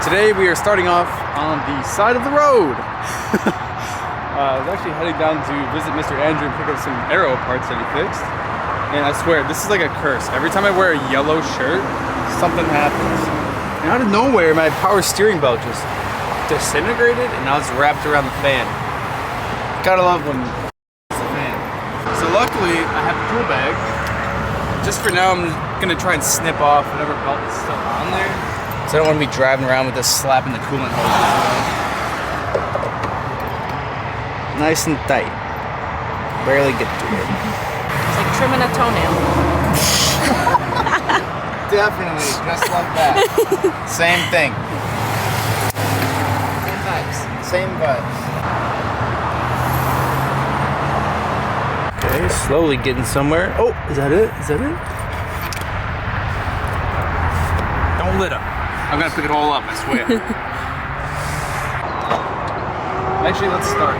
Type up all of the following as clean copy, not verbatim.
Today we are starting off on the side of the road. I was actually heading down to visit Mr. Andrew and pick up some aero parts that he fixed. And I swear, this is like a curse. Every time I wear a yellow shirt, something happens. And out of nowhere, my power steering belt just disintegrated and now it's wrapped around the fan. Gotta love when it's a fan. So luckily, I have a tool bag. Just for now, I'm gonna try and snip off whatever belt is still on there. So I don't want to be driving around with this slapping the coolant hose. Nice and tight. Barely get to it. It's like trimming a toenail. Definitely, just like that. Same thing. Same vibes. Same vibes. Okay, slowly getting somewhere. Oh, is that it? Is that it? Don't let up. I'm gonna pick it all up, I swear. Actually, let's start.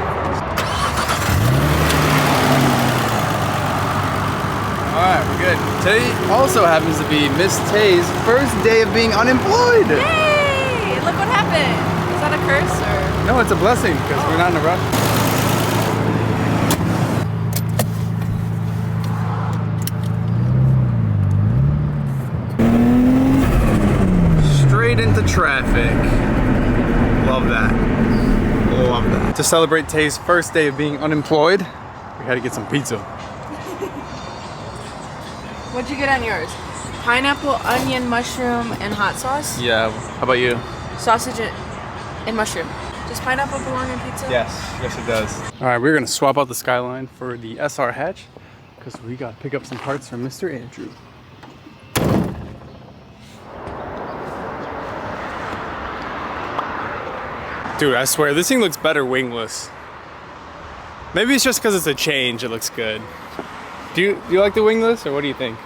Alright, we're good. Today also happens to be Miss Tay's first day of being unemployed. Yay! Look what happened. Is that a curse or? No, it's a blessing because we're not in a rush. Straight into traffic. Love that. Love that. To celebrate Tay's first day of being unemployed, we had to get some pizza. What'd you get on yours? Pineapple, onion, mushroom, and hot sauce? Yeah, how about you? Sausage and mushroom. Does pineapple belong in pizza? Yes, yes it does. All right, we're gonna swap out the Skyline for the SR hatch because we gotta pick up some parts from Mr. Andrew. Dude, I swear, this thing looks better wingless. Maybe it's just because it's a change, it looks good. Do you like the wingless, or what do you think?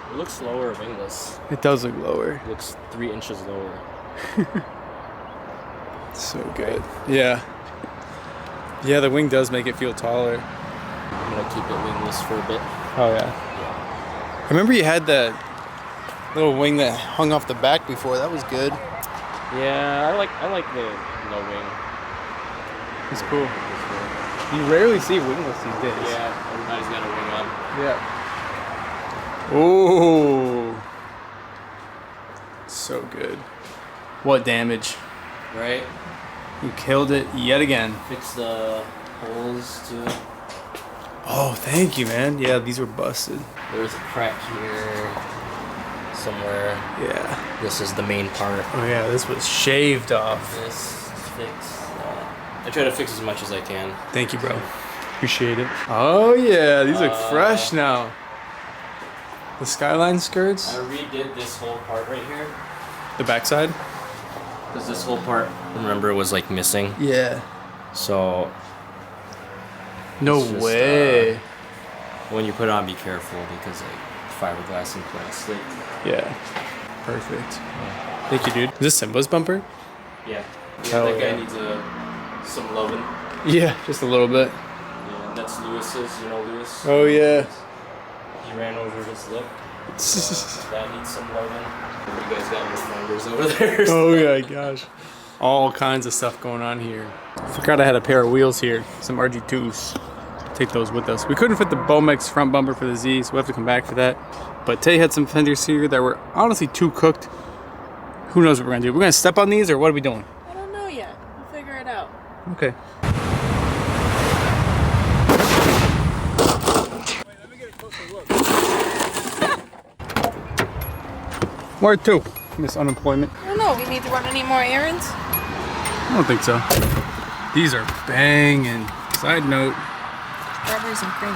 It looks lower wingless. It does look lower. It looks 3 inches lower. So good. Yeah. Yeah, the wing does make it feel taller. I'm gonna keep it wingless for a bit. Oh yeah. I remember you had that little wing that hung off the back before. That was good. Yeah, I like the no wing. It's cool. You rarely see wingless these days. Yeah, everybody's got a wing on. Yeah. Ooh. So good. What damage. Right? You killed it yet again. Fix the holes to it. Oh, thank you, man. Yeah, these were busted. There's a crack here somewhere. Yeah. This is the main part. Oh yeah, this was shaved off. This is fixed. I try to fix as much as I can. Thank you, bro. Appreciate it. Oh yeah, these look fresh now. The Skyline skirts. I redid this whole part right here. The backside. Because this whole part, remember, was like missing. Yeah. So. No just, way. When you put it on, be careful because like fiberglass and plastic. Yeah. Perfect. Thank you, dude. Is this Simba's bumper? Yeah. Hell That guy yeah. needs some loving. Yeah, just a little bit. Yeah, and that's Lewis's. You know Lewis? Oh yeah. He ran over his lip. That needs some loving. You guys got your fenders over there. Oh yeah, gosh. All kinds of stuff going on here. Forgot I had a pair of wheels here. Some RG2s. Take those with us. We couldn't fit the Bomex front bumper for the Z, so we'll have to come back for that. But Tay had some fenders here that were honestly too cooked. Who knows what we're gonna do? We're gonna step on these, or what are we doing? I don't know yet. We'll figure it out. Okay. Wait, let me get a closer look. Where to, Miss Unemployment? I don't know. We need to run any more errands? I don't think so. These are banging. Side note. Strawberries and cream.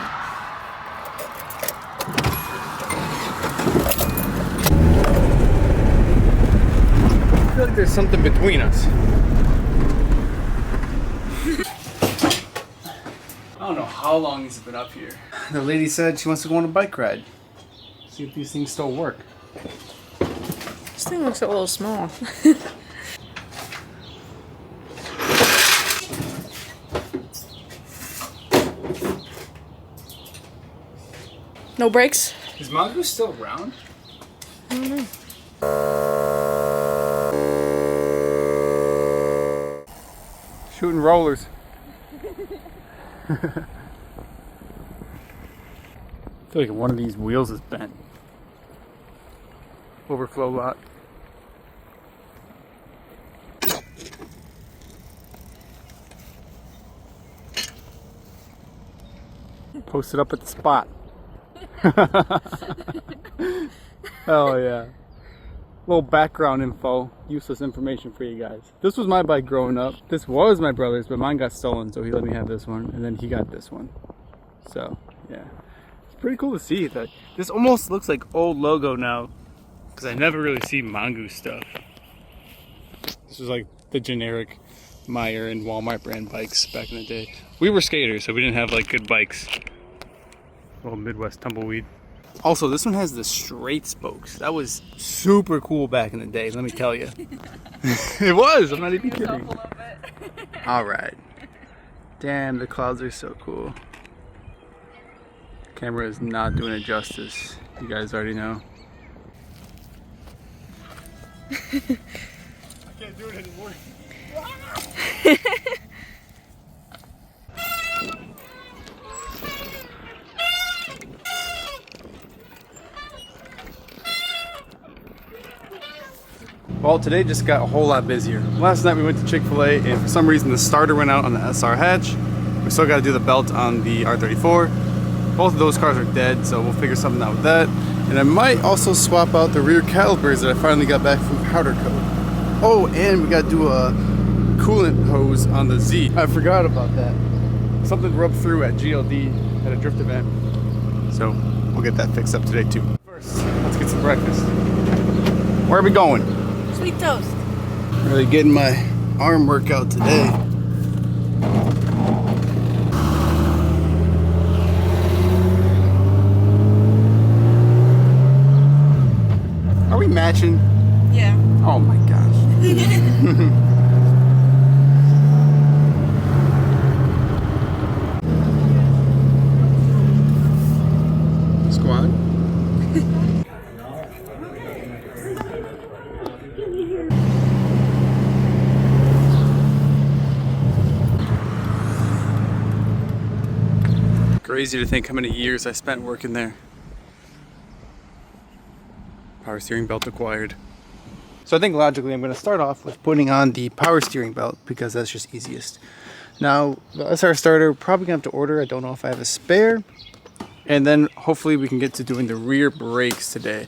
I feel like there's something between us. I don't know how long these have been up here. The lady said she wants to go on a bike ride. See if these things still work. This thing looks a little small. No brakes? Is Mazda still around? I don't know. Shooting rollers. I feel like one of these wheels is bent. Overflow lot. Posted up at the spot. Oh yeah. Little background info, useless information for you guys. This was my bike growing up. This was my brother's, but mine got stolen, so he let me have this one, and then he got this one. So yeah, it's pretty cool to see that. This almost looks like old logo now, because I never really see Mongoose stuff. This was like the generic Meyer and Walmart brand bikes back in the day. We were skaters, so we didn't have like good bikes. Little Midwest tumbleweed. Also, this one has the straight spokes. That was super cool back in the day, let me tell you. It was, I'm not even kidding. Alright. Damn, the clouds are so cool. Camera is not doing it justice. You guys already know. I can't do it anymore. Well, today just got a whole lot busier. Last night we went to Chick-fil-A and for some reason the starter went out on the SR hatch. We still got to do the belt on the R34. Both of those cars are dead, so we'll figure something out with that. And I might also swap out the rear calipers that I finally got back from powder coat. Oh, and we got to do a coolant hose on the Z. I forgot about that. Something rubbed through at GLD at a drift event. So we'll get that fixed up today too. First, let's get some breakfast. Where are we going? Sweet toast. Really getting my arm workout today. Are we matching? Yeah. Oh my gosh. Squad. Crazy to think how many years I spent working there. Power steering belt acquired. So I think logically I'm going to start off with putting on the power steering belt because that's just easiest. Now the SR starter probably going to have to order. I don't know if I have a spare. And then hopefully we can get to doing the rear brakes today.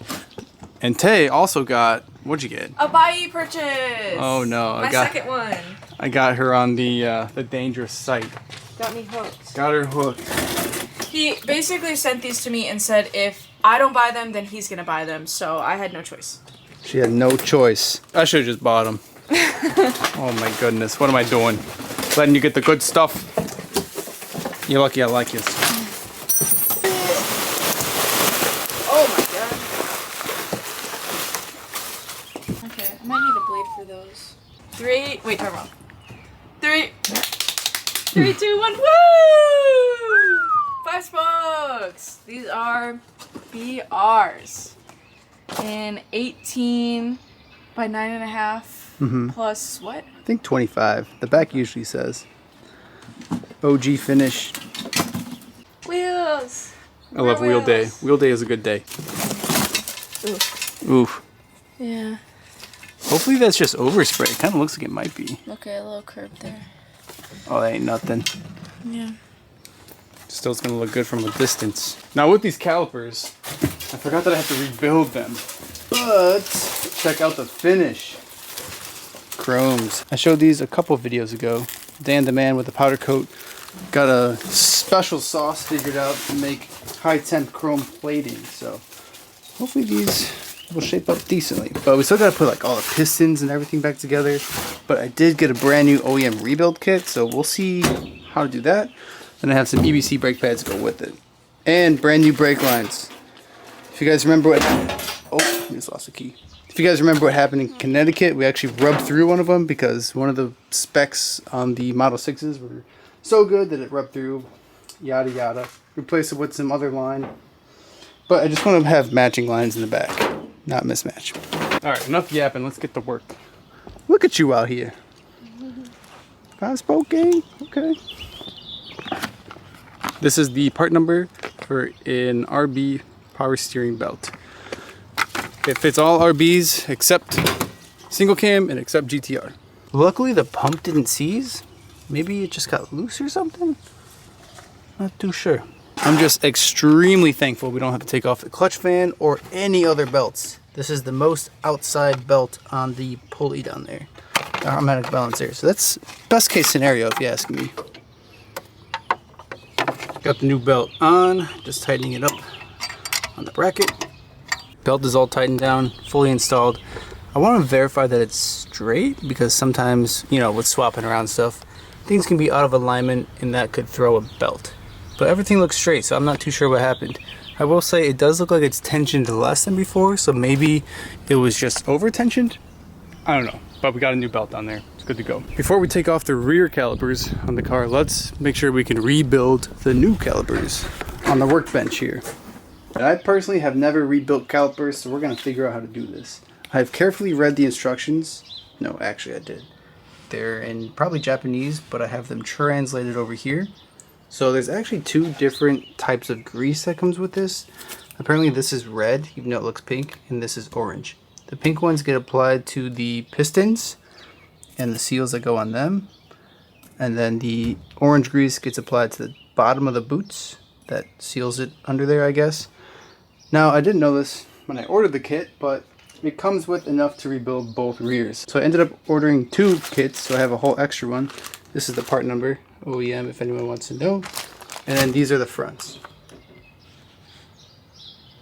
And Tay also got, what'd you get? A buy purchase. Oh no. My second one. I got her on the dangerous site. Got me hooked. Got her hooked. He basically sent these to me and said if I don't buy them, then he's gonna buy them. So I had no choice. She had no choice. I should have just bought them. Oh my goodness, what am I doing? Letting you get the good stuff. You're lucky I like you. Oh my god. Okay, I might need a blade for those. Wait, turn wrong. 3, 2, 1, woo! 5 spokes! These are BRs. And 18 by 9.5 plus what? I think 25. The back usually says. OG finish. Wheels! I love wheel day. Wheel day is a good day. Oof. Oof. Yeah. Hopefully that's just overspray. It kind of looks like it might be. Okay, a little curb there. Oh, that ain't nothing. Yeah. Still, it's going to look good from a distance. Now with these calipers, I forgot that I have to rebuild them. But check out the finish. Chromes. I showed these a couple videos ago. Dan the man with the powder coat got a special sauce figured out to make high temp chrome plating. So hopefully these will shape up decently. But we still got to put like all the pistons and everything back together. But I did get a brand new OEM rebuild kit, so we'll see how to do that. And I have some EBC brake pads to go with it. And brand new brake lines. If you guys remember what happened, oh, I just lost the key. If you guys remember what happened in Connecticut, we actually rubbed through one of them because one of the specs on the Model 6s were so good that it rubbed through, yada yada. Replace it with some other line. But I just want to have matching lines in the back, not mismatch. Alright, enough yapping, let's get to work. Look at you out here. Fast spoke gang. Okay. This is the part number for an RB power steering belt. It fits all RBs except single cam and except GTR. Luckily the pump didn't seize. Maybe it just got loose or something? Not too sure. I'm just extremely thankful we don't have to take off the clutch fan or any other belts. This is the most outside belt on the pulley down there. Automatic balancer. So that's best case scenario if you ask me. Got the new belt on, just tightening it up on the bracket. Belt is all tightened down, fully installed. I want to verify that it's straight because sometimes, you know, with swapping around stuff, things can be out of alignment and that could throw a belt. But everything looks straight, so I'm not too sure what happened. I will say it does look like it's tensioned less than before, so maybe it was just over tensioned. I don't know, but we got a new belt on there. It's good to go. Before we take off the rear calipers on the car, let's make sure we can rebuild the new calipers on the workbench here. I personally have never rebuilt calipers, so we're gonna figure out how to do this. I've carefully read the instructions. No, actually I did. They're in probably Japanese, but I have them translated over here. So there's actually two different types of grease that comes with this. Apparently this is red, even though it looks pink, and this is orange. The pink ones get applied to the pistons and the seals that go on them. And then the orange grease gets applied to the bottom of the boots. That seals it under there, I guess. Now, I didn't know this when I ordered the kit, but it comes with enough to rebuild both rears. So I ended up ordering two kits, so I have a whole extra one. This is the part number, OEM, if anyone wants to know. And then these are the fronts.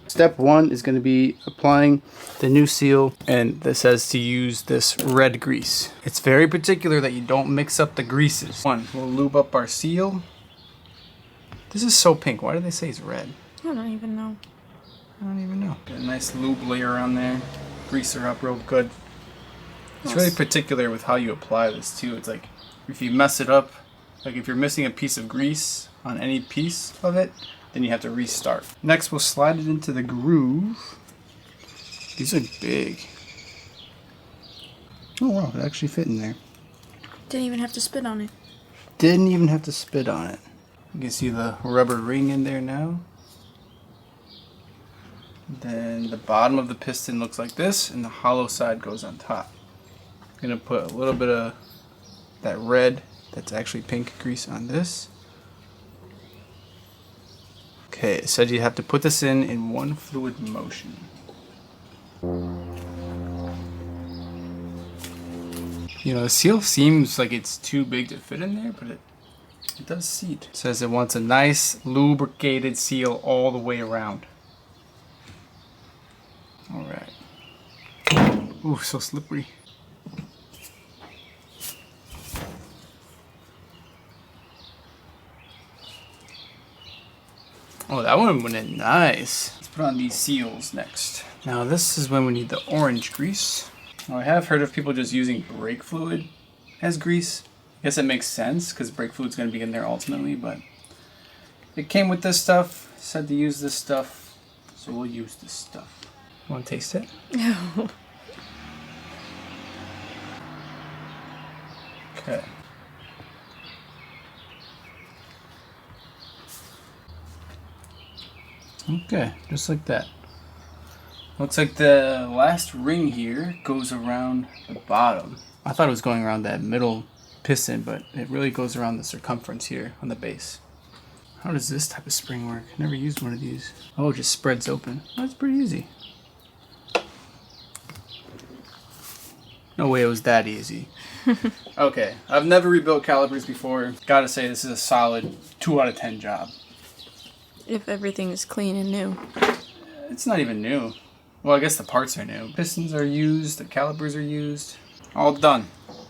Step one is going to be applying the new seal, and this says to use this red grease. It's very particular that you don't mix up the greases. One, we'll lube up our seal. This is so pink. Why did they say it's red? I don't even know. I don't even know. Get a nice lube layer on there. Grease her up real good. It's really particular with how you apply this too. It's like if you mess it up, like if you're missing a piece of grease on any piece of it, then you have to restart. Next, we'll slide it into the groove. These are big. Oh wow, it actually fit in there. Didn't even have to spit on it. Didn't even have to spit on it. You can see the rubber ring in there now. Then the bottom of the piston looks like this, and the hollow side goes on top. I'm gonna put a little bit of that red, that's actually pink grease on this. Okay, it said you have to put this in one fluid motion. You know, the seal seems like it's too big to fit in there, but it does seat. It says it wants a nice lubricated seal all the way around. Alright. Ooh, so slippery. Oh, that one went in nice. Let's put on these seals next. Now this is when we need the orange grease. Now, I have heard of people just using brake fluid as grease. I guess it makes sense because brake fluid's going to be in there ultimately, but it came with this stuff. Said to use this stuff, so we'll use this stuff. Want to taste it? No. Okay. Okay, just like that. Looks like the last ring here goes around the bottom. I thought it was going around that middle piston, but it really goes around the circumference here on the base. How does this type of spring work? Never used one of these. Oh, it just spreads open. That's pretty easy. No way it was that easy. Okay, I've never rebuilt calipers before. Gotta say, this is a solid 2 out of 10 job. If everything is clean and new. It's not even new. Well, I guess the parts are new. Pistons are used, the calipers are used. All done.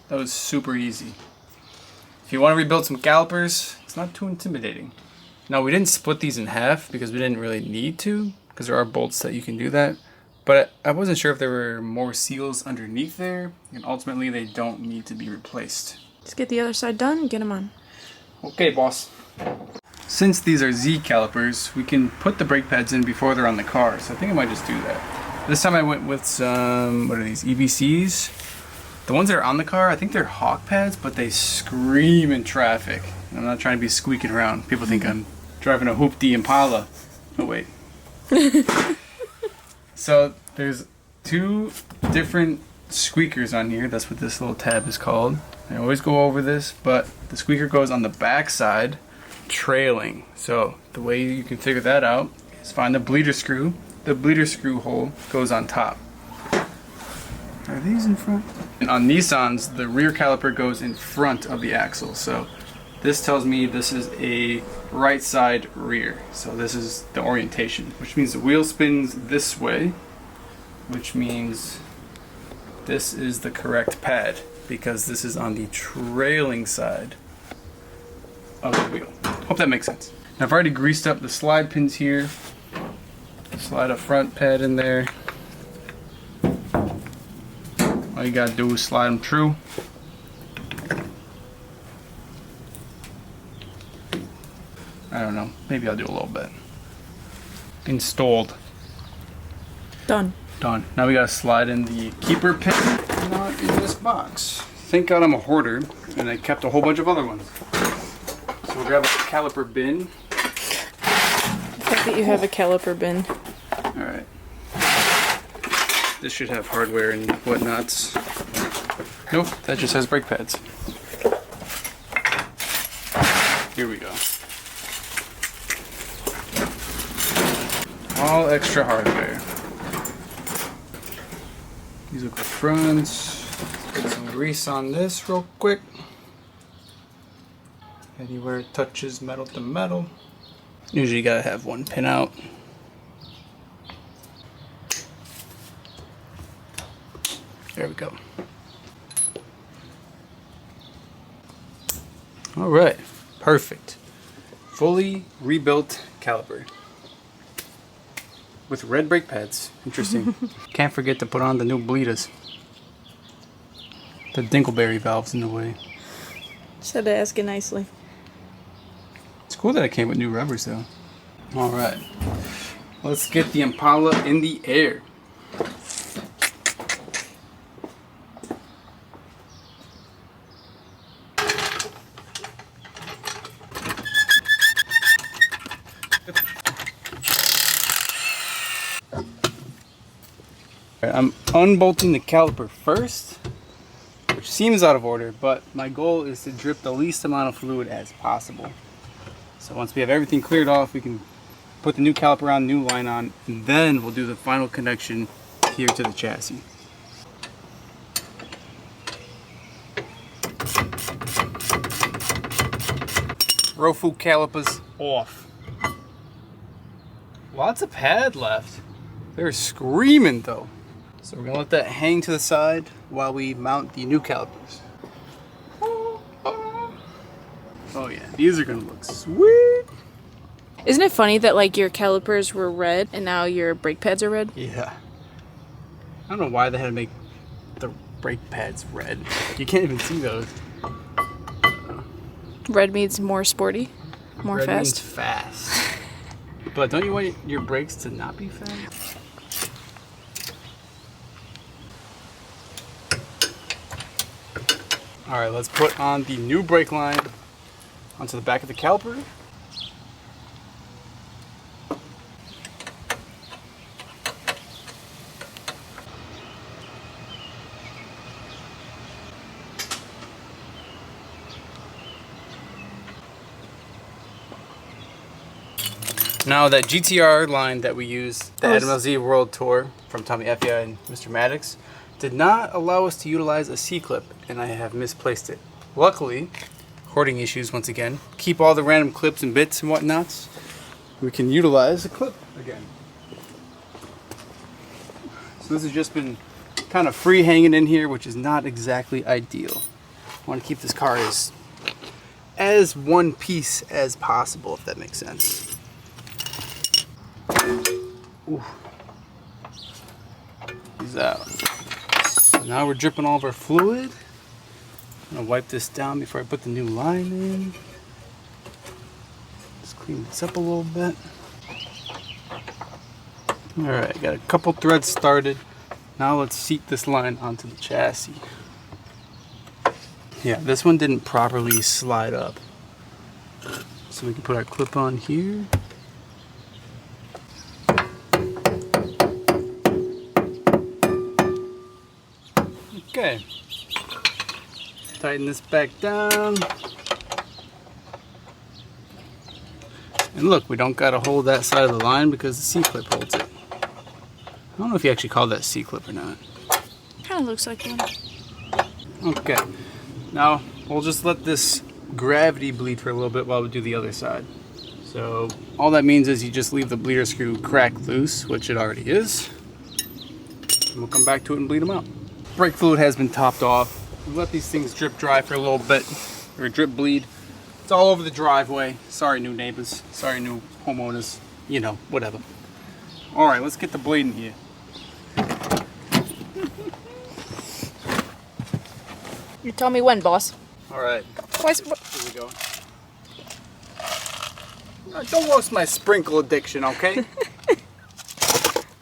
That was super easy. If you want to rebuild some calipers, it's not too intimidating. Now, we didn't split these in half because we didn't really need to, because there are bolts that you can do that. But I wasn't sure if there were more seals underneath there, and ultimately they don't need to be replaced. Just get the other side done and get them on. Okay, boss. Since these are Z calipers, we can put the brake pads in before they're on the car, so I think I might just do that. This time I went with some, what are these, EBCs? The ones that are on the car, I think they're hawk pads, but they scream in traffic. I'm not trying to be squeaking around. People think I'm driving a hoopty Impala. Oh wait. So there's 2 different squeakers on here. That's what this little tab is called. I always go over this, but the squeaker goes on the back side, trailing. So the way you can figure that out is find the bleeder screw. The bleeder screw hole goes on top. Are these in front? And on Nissans, the rear caliper goes in front of the axle. So this tells me this is a right side rear. So this is the orientation, which means the wheel spins this way, which means this is the correct pad because this is on the trailing side of the wheel. Hope that makes sense. Now I've already greased up the slide pins here. Slide a front pad in there. All you gotta do is slide them true. I don't know, maybe I'll do a little bit. Installed. Done. Done. Now we gotta slide in the keeper pin not in this box. Thank God I'm a hoarder and I kept a whole bunch of other ones. So we'll grab a caliper bin. The fact that you have a caliper bin. Alright. This should have hardware and whatnots. Nope, that just has brake pads. Here we go. All extra hardware. These are the fronts. Put some grease on this real quick. Anywhere it touches metal to metal. Usually you gotta have 1 pin out. There we go. All right, perfect. Fully rebuilt caliper with red brake pads. Interesting. Can't forget to put on the new bleeders. The dingleberry valve's in the way. Just had to ask it nicely. It's cool that it came with new rubbers though. All right, let's get the Impala in the air. I'm unbolting the caliper first, which seems out of order, but my goal is to drip the least amount of fluid as possible. So once we have everything cleared off, we can put the new caliper on, new line on, and then we'll do the final connection here to the chassis. Rofu calipers off. Lots of pad left. They're screaming though. So we're gonna let that hang to the side while we mount the new calipers. Oh yeah, these are gonna look sweet. Isn't it funny that like your calipers were red and now your brake pads are red? Yeah. I don't know why they had to make the brake pads red. You can't even see those. Red means more sporty, more Red means fast. fast. But don't you want your brakes to not be fast? Alright, let's put on the new brake line onto the back of the caliper. Now that GTR line that we used, the MLZ World Tour from Tommy Effia and Mr. Maddox, did not allow us to utilize a C-clip, and I have misplaced it. Luckily, hoarding issues once again, keep all the random clips and bits and whatnots, we can utilize a clip again. So this has just been kind of free hanging in here, which is not exactly ideal. I want to keep this car as one piece as possible, if that makes sense. Ooh. He's out. So now we're dripping all of our fluid. I'm gonna wipe this down before I put the new line in. Just clean this up a little bit. Alright, got a couple threads started. Now let's seat this line onto the chassis. Yeah, this one didn't properly slide up. So we can put our clip on here. Okay. Tighten this back down. And look, we don't gotta hold that side of the line because the C-clip holds it. I don't know if you actually call that C-clip or not. Kind of looks like one. Okay. Now, we'll just let this gravity bleed for a little bit while we do the other side. So, all that means is you just leave the bleeder screw cracked loose, which it already is. And we'll come back to it and bleed them out. Brake fluid has been topped off. We let these things drip dry for a little bit, or drip bleed. It's all over the driveway. Sorry, new neighbors. Sorry, new homeowners. You know, whatever. All right, let's get the bleeding here. You tell me when, boss. All right, Why, here we go. Don't roast my sprinkle addiction, okay?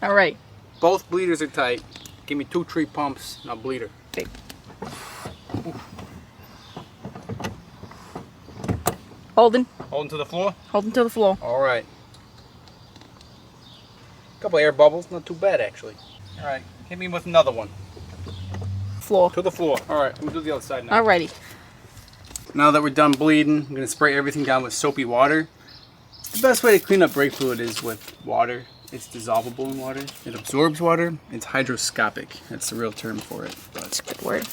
all right. Both bleeders are tight. Give me 2 tree pumps and I'll bleed her. Okay. Holding. Holding to the floor? Holding to the floor. All right. Couple air bubbles, not too bad actually. All right, hit me with another one. Floor. To the floor. All right, we'll do the other side now. Alrighty. Now that we're done bleeding, I'm gonna spray everything down with soapy water. The best way to clean up brake fluid is with water. It's dissolvable in water. It absorbs water. It's hydroscopic. That's the real term for it. That's a good word.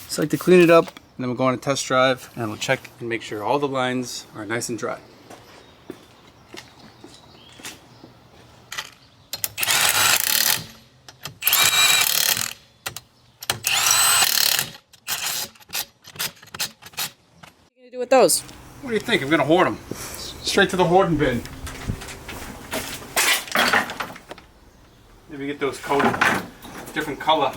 So I like to clean it up, and then we'll go on a test drive, and we'll check and make sure all the lines are nice and dry. What are you gonna do with those? What do you think? I'm gonna hoard them. Straight to the hoarding bin. Maybe get those coated different color.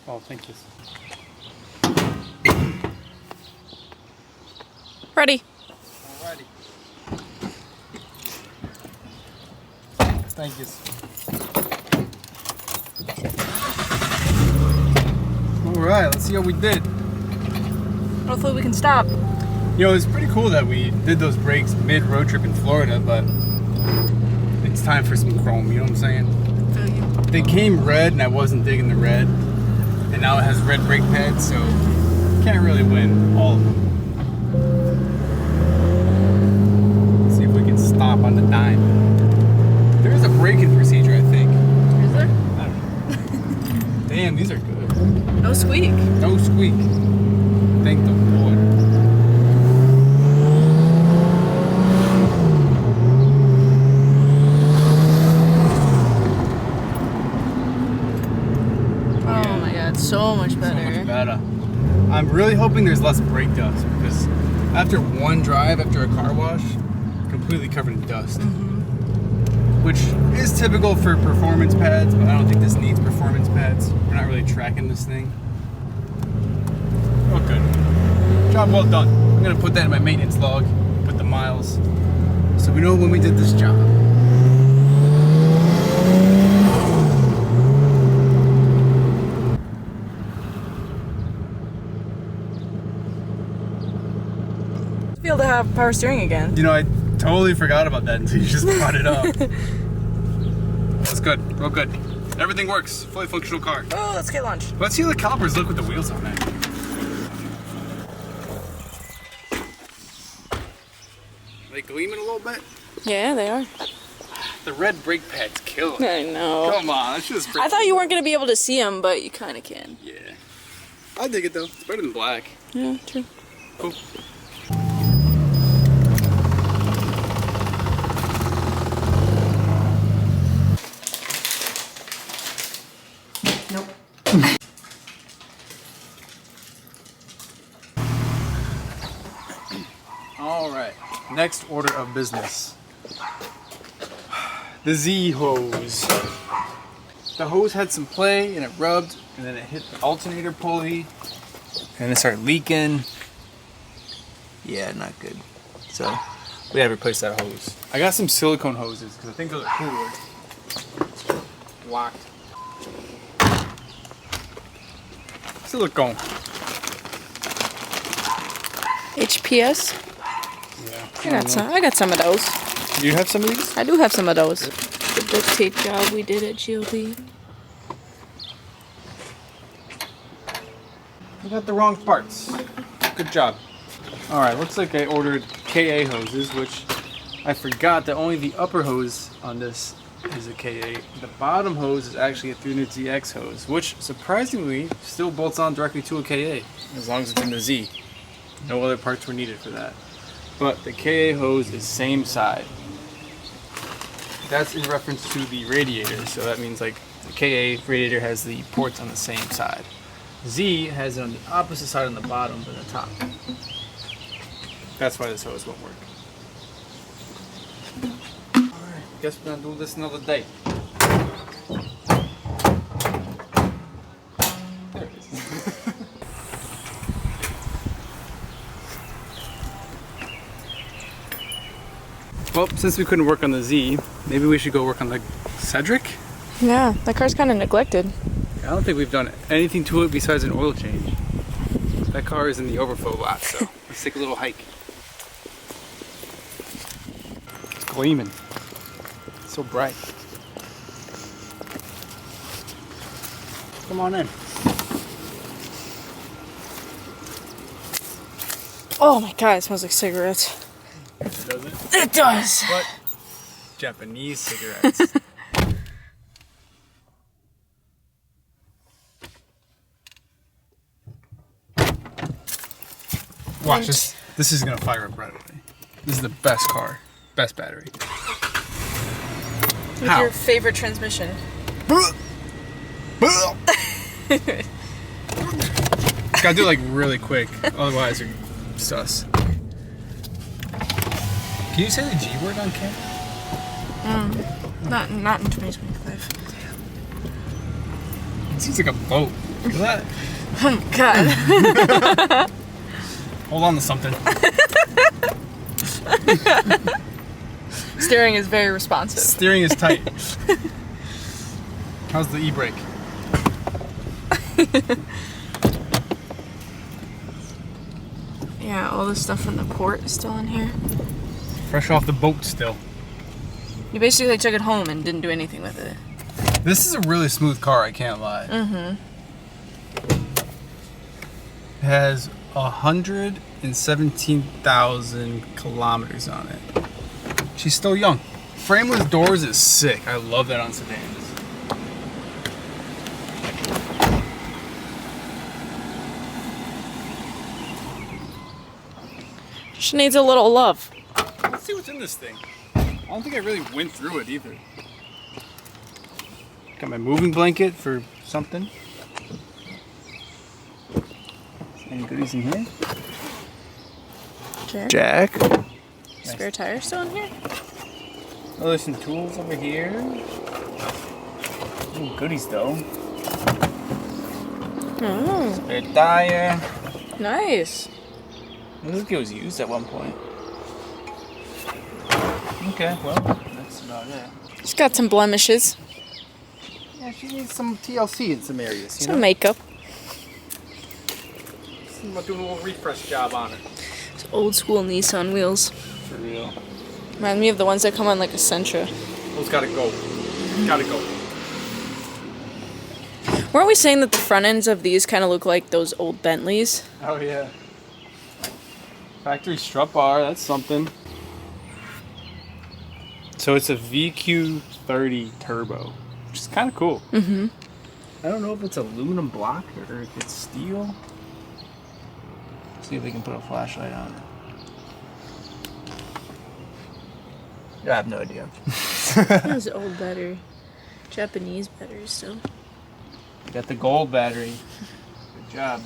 Oh, thank you. Ready. Alrighty. Thank you. Alright, let's see how we did. Hopefully we can stop. You know, it's pretty cool that we did those brakes mid-road trip in Florida, but it's time for some chrome, you know what I'm saying? They came red and I wasn't digging the red, and now it has red brake pads, so can't really win all of them. Let's see if we can stop on the dime. There is a braking procedure, I think. Is there? I don't know. Damn, these are good. No squeak. No squeak. Thank the Lord. Oh my god, so much better. So much better. I'm really hoping there's less brake dust because after one drive, after a car wash, completely covered in dust. Which is typical for performance pads, but I don't think this needs performance pads. We're not really tracking this thing. Oh, good. Job well done. I'm gonna put that in my maintenance log with the miles, so we know when we did this job. Feel to have power steering again. You know, I totally forgot about that until you just brought it up. That's good. Real good. Everything works. Fully functional car. Oh, let's get lunch. Let's see how the calipers look with the wheels on it. Are they gleaming a little bit? Yeah, they are. The red brake pads kill it. I know. Come on, that's just. I thought you weren't going to be able to see them, but you kind of can. Yeah. I dig it though. It's better than black. Yeah, true. Cool. Nope. All right. Next order of business. The Z hose. The hose had some play and it rubbed, and then it hit the alternator pulley, and it started leaking. Yeah, not good. So We gotta replace that hose. I got some silicone hoses because I think those are cooler. Locked. Silicone. HPS. Yeah. I got some of those. Do you have some of these? I do have some of those. The duct tape job we did at GLP. You got the wrong parts. Good job. Alright, looks like I ordered KA hoses, which I forgot that only the upper hose on this is a KA. The bottom hose is actually a 300ZX hose, which surprisingly still bolts on directly to a KA, as long as it's in the Z. No other parts were needed for that. But the KA hose is same side. That's in reference to the radiator, so that means like the KA radiator has the ports on the same side. Z has it on the opposite side on the bottom than the top. That's why this hose won't work. Alright, guess we're gonna do this another day. There it is. Well, since we couldn't work on the Z, maybe we should go work on the Cedric? Yeah, that car's kind of neglected. I don't think we've done anything to it besides an oil change. That car is in the overflow lot, so let's take a little hike. It's gleaming. It's so bright. Come on in. Oh my god, it smells like cigarettes. Does it? It does! What? Japanese cigarettes. Watch this. This is gonna fire up right away. This is the best car, best battery. With How? your favorite transmission. Gotta do it like really quick, otherwise you're sus. Can you say the G word on camera? Not in 2025. It seems like a boat. Look at that. Oh god. Hold on to something. Steering is very responsive. Steering is tight. How's the e-brake? Yeah, all this stuff from the port is still in here. Fresh off the boat still. You basically took it home and didn't do anything with it. This is a really smooth car, I can't lie. Mm-hmm. It has 117,000 kilometers on it. She's still young. Frameless doors is sick. I love that on sedans. She needs a little love. Let's see what's in this thing. I don't think I really went through it either. Got my moving blanket for something. Any goodies in here? Jack. Spare tire still in here? Oh, there's some tools over here. Ooh, goodies though. Oh, Spare tire. nice. It looks like it was used at one point. Okay, well, that's about it. She's got some blemishes. Yeah, she needs some TLC in some areas, you Some know? makeup. I'm doing a little refresh job on it. It's old school Nissan wheels. For real. Remind me of the ones that come on like a Sentra. Those gotta go. Gotta go. Weren't we saying that the front ends of these kind of look like those old Bentleys? Oh, yeah. Factory strut bar, that's something. So it's a VQ30 turbo, which is kind of cool. Mm-hmm. I don't know if it's aluminum block or if it's steel. See if we can put a flashlight on it. Yeah, I have no idea. That's an old battery. Japanese battery still. Got the gold battery. Good job.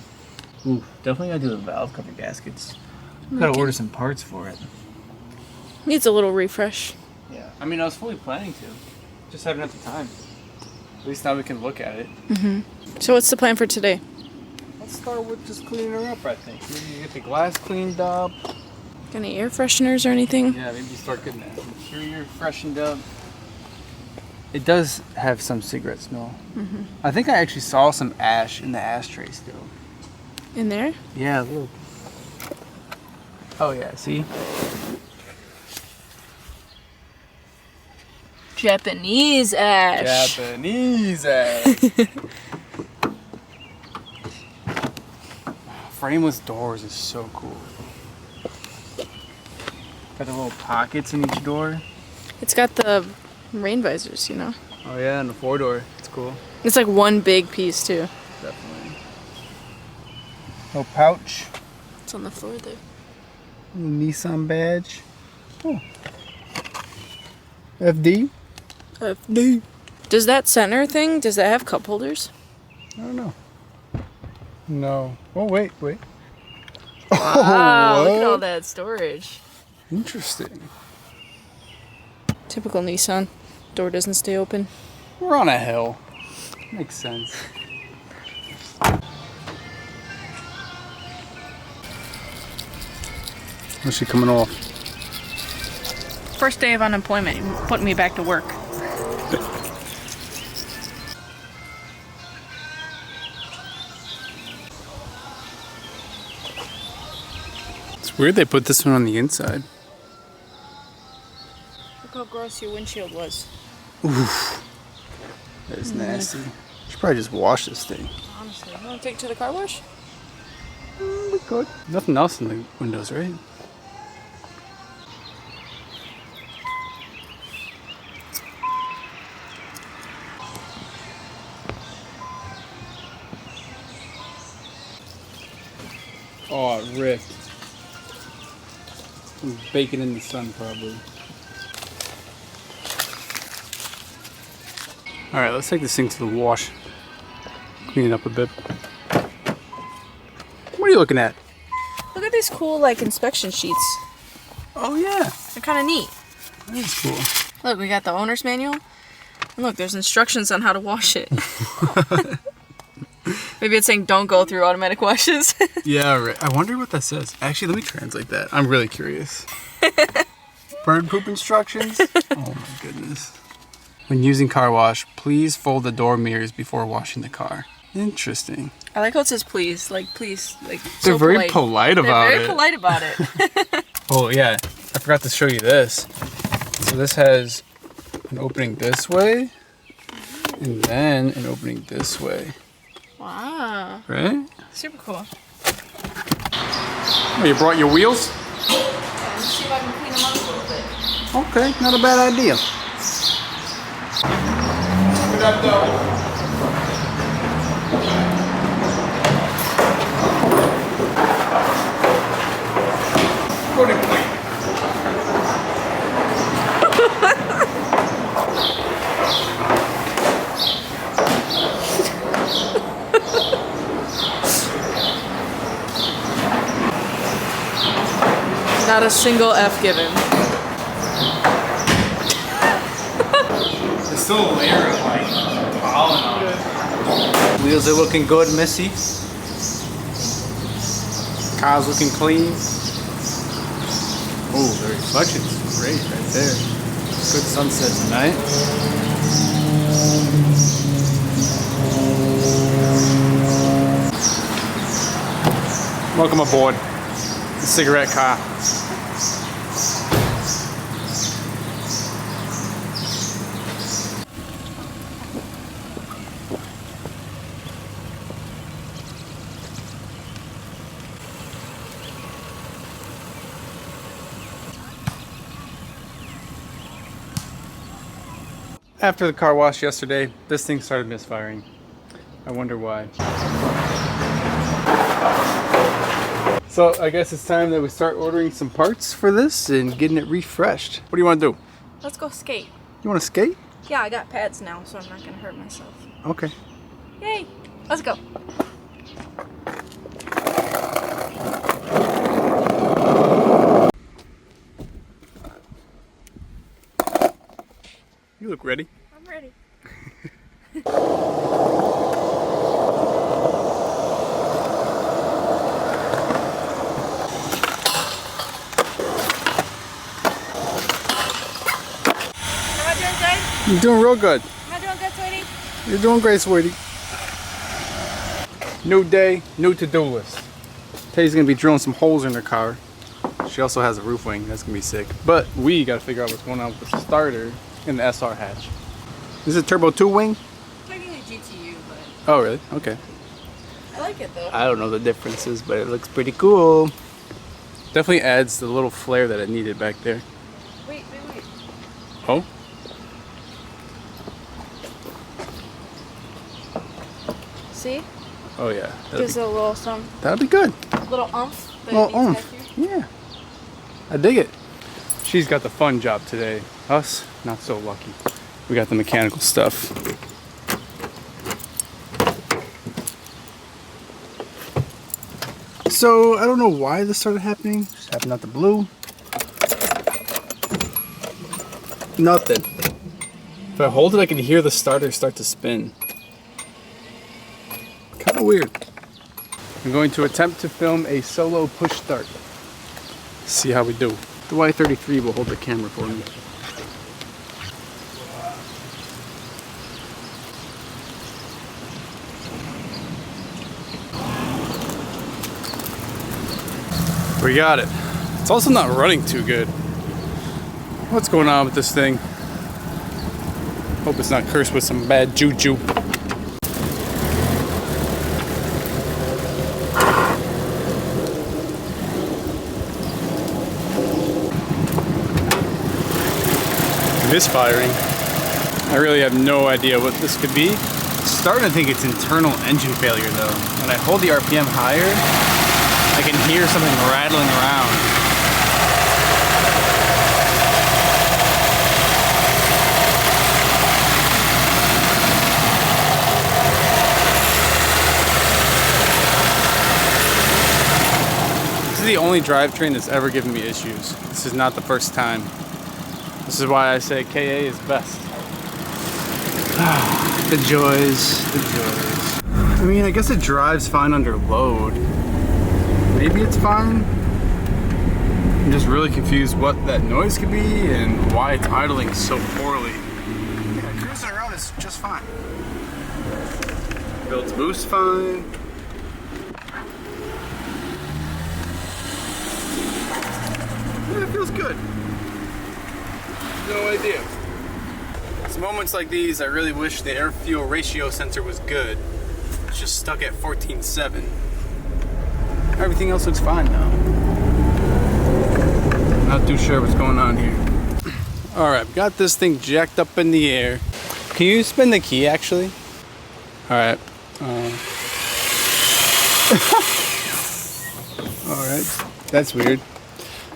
Ooh, definitely gotta do the valve cover gaskets. Gotta order some parts for it. Needs a little refresh. Yeah. I mean, I was fully planning to. Just haven't had the time. At least now we can look at it. Mm-hmm. So what's the plan for today? Let's start with just cleaning her up, I think. Maybe get the glass cleaned up. Got any air fresheners or anything? Yeah, maybe start getting that interior freshened up. It does have some cigarette smell. Mm-hmm. I think I actually saw some ash in the ashtray still. In there? Yeah, look. Oh yeah, see? Japanese ash. Japanese ash. Frameless doors is so cool. Got the little pockets in each door. It's got the rain visors, you know? Oh yeah, and the 4-door. It's cool. It's like one big piece, too. Definitely. No pouch. It's on the floor there. Nissan badge. Oh. FD? FD. Does that center thing, does that have cup holders? I don't know. No. Oh, wait. Wow, look at all what? that storage. Interesting. Typical Nissan. Door doesn't stay open. We're on a hill. Makes sense. Where's she coming off? First day of unemployment, putting me back to work. It's weird they put this one on the inside. Look how gross your windshield was. Oof. That is nasty. Should probably just wash this thing. Honestly, you want to take it to the car wash? We could. Nothing else in the windows, right? Oh, it ripped. I'm baking in the sun, probably. Alright, let's take this thing to the wash. Clean it up a bit. What are you looking at? Look at these cool, like, inspection sheets. Oh, yeah. They're kind of neat. That is cool. Look, we got the owner's manual. And look, there's instructions on how to wash it. Maybe it's saying don't go through automatic washes. Yeah, right. I wonder what that says. Actually, let me translate that. I'm really curious. Bird poop instructions? Oh my goodness. When using car wash, please fold the door mirrors before washing the car. Interesting. I like how it says please. Like, please. Like, They're so very polite about it. They're very polite about it. Oh yeah, I forgot to show you this. So this has an opening this way, and then an opening this way. Wow. Right? Super cool. Oh, you brought your wheels? Yeah, let's see if I can clean them up a little bit. Okay, not a bad idea. Look at that though. Good and clean. Not a single F given. There's still a layer of like pollen on it. Wheels are looking good, Missy. Car's looking clean. Oh, the reflection's great right there. Good sunset tonight. Welcome aboard the cigarette car. After the car wash yesterday, this thing started misfiring. I wonder why. So I guess it's time that we start ordering some parts for this and getting it refreshed. What do you want to do? Let's go skate. You want to skate? Yeah, I got pads now, so I'm not gonna hurt myself. Okay. Yay! Let's go. You look ready. I'm ready. You're doing real good. Am I doing good, sweetie? You're doing great, sweetie. New day, new to-do list. Teddy's gonna be drilling some holes in her car. She also has a roof wing, that's gonna be sick. But we gotta figure out what's going on with the starter in the SR hatch. Is it turbo 2 wing? Technically GTU, but Oh really? Okay. I like it though. I don't know the differences, but it looks pretty cool. Definitely adds the little flair that it needed back there. Wait. Oh? See? Oh yeah. Gives it a little That'll be good. little umph. That Little it needs oomph. back here. Yeah. I dig it. She's got the fun job today. Us, not so lucky. We got the mechanical stuff. So, I don't know why this started happening. Just happened out the blue. Nothing. If I hold it, I can hear the starter start to spin. Kind of weird. I'm going to attempt to film a solo push start. See how we do. The Y33 will hold the camera for me. We got it. It's also not running too good. What's going on with this thing? Hope it's not cursed with some bad juju. Misfiring. I really have no idea what this could be. Starting to think it's internal engine failure though. When I hold the RPM higher, I can hear something rattling around. This is the only drivetrain that's ever given me issues. This is not the first time. This is why I say KA is best. The joys, the joys. I mean, I guess it drives fine under load. Maybe it's fine. I'm just really confused what that noise could be and why it's idling so poorly. Yeah, cruising around is just fine. Builds boost fine. Yeah, it feels good. No idea. It's moments like these I really wish the air fuel ratio sensor was good. It's just stuck at 14.7. Everything else looks fine now. Not too sure what's going on here. Alright, got this thing jacked up in the air. Can you spin the key actually? Alright. Alright, that's weird.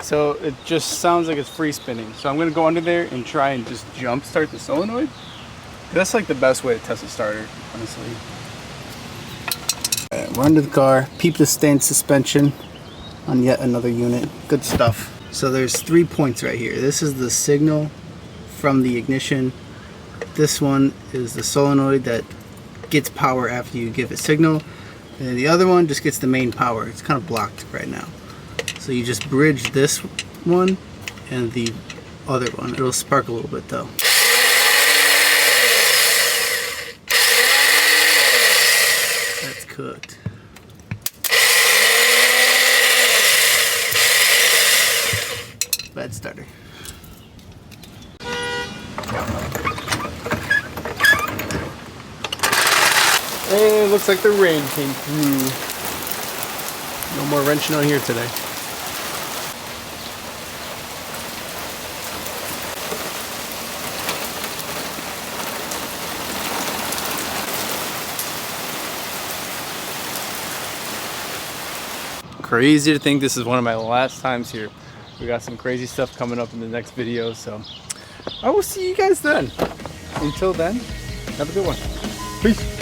So it just sounds like it's free spinning. So I'm gonna go under there and try and just jump start the solenoid. That's like the best way to test a starter, honestly. We're under the car, peep the stand suspension on yet another unit. Good stuff. So there's 3 points right here. This is the signal from the ignition. This one is the solenoid that gets power after you give it signal. And then the other one just gets the main power. It's kind of blocked right now. So you just bridge this one and the other one. It'll spark a little bit though. That's cooked. Bad starter. And it looks like the rain came through. No more wrenching on here today. Crazy to think this is one of my last times here. We got some crazy stuff coming up in the next video, so I will see you guys then. Until then, have a good one. Peace.